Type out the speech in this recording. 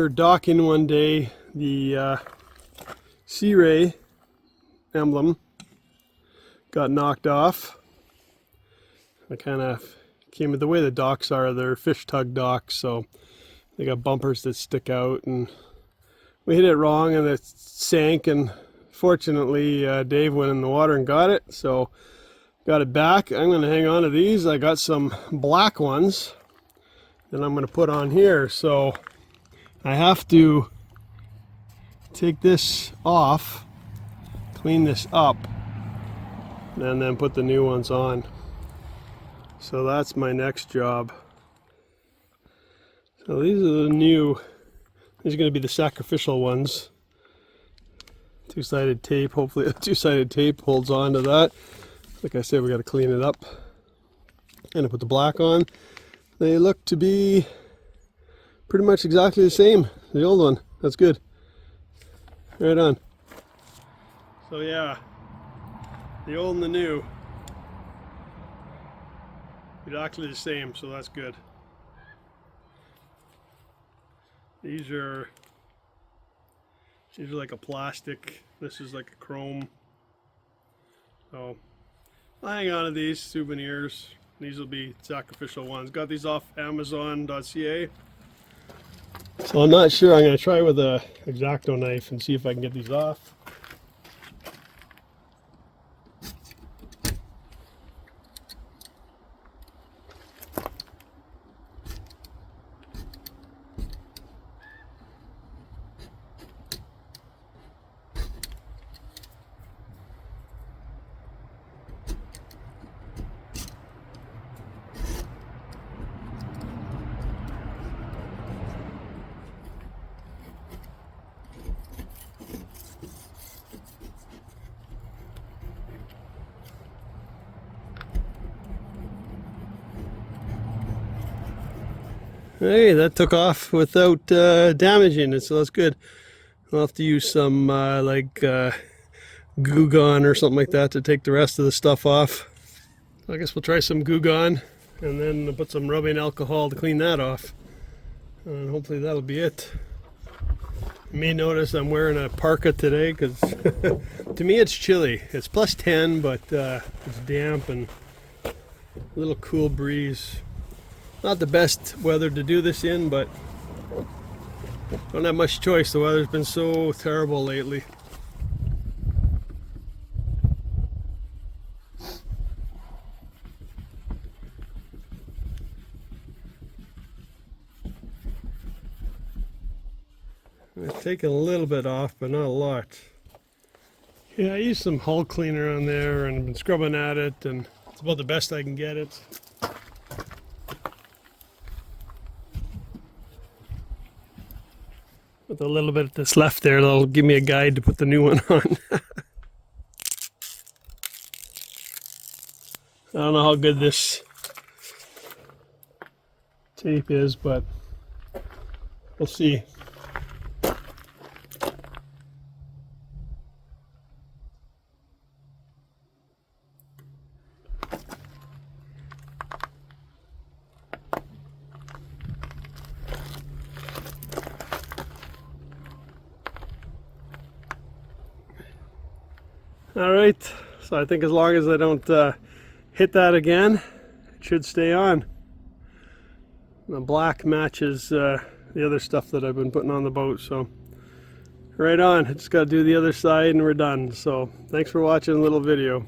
were docking one day, the Sea Ray Emblem got knocked off. I kind of came with the way the docks are, they're fish tug docks, so they got bumpers that stick out, and we hit it wrong and it sank, and fortunately Dave went in the water and got it, so got it back. I'm going to hang on to these. I got some black ones that I'm going to put on here, so I have to take this off, clean this up, and then put the new ones on. So that's my next job. So these are the new, these are going to be the sacrificial ones. Two-sided tape, hopefully the two-sided tape holds on to that. Like I said, we got to clean it up. And I put the black on. They look to be pretty much exactly the same as the old one. That's good. Right on. So yeah, the old and the new, exactly the same, so that's good. These are like a plastic, this is like a chrome. So I'll hang on to these souvenirs. These will be sacrificial ones. Got these off Amazon.ca. So I'm not sure, I'm going to try with a X-Acto knife and see if I can get these off. Hey, that took off without damaging it, so that's good. I'll have to use some Goo Gone or something like that to take the rest of the stuff off. So I guess we'll try some Goo Gone and then put some rubbing alcohol to clean that off. And hopefully that'll be it. You may notice I'm wearing a parka today because to me it's chilly. It's plus 10, but it's damp and a little cool breeze. Not the best weather to do this in, but don't have much choice. The weather's been so terrible lately. I've taken a little bit off, but not a lot. Yeah, I used some hull cleaner on there and been scrubbing at it, and it's about the best I can get it. With a little bit that's left there, that'll give me a guide to put the new one on. I don't know how good this tape is, but we'll see. All right, so I think as long as I don't hit that again, it should stay on. The black matches the other stuff that I've been putting on the boat, so right on. I just got to do the other side and we're done. So thanks for watching a little video.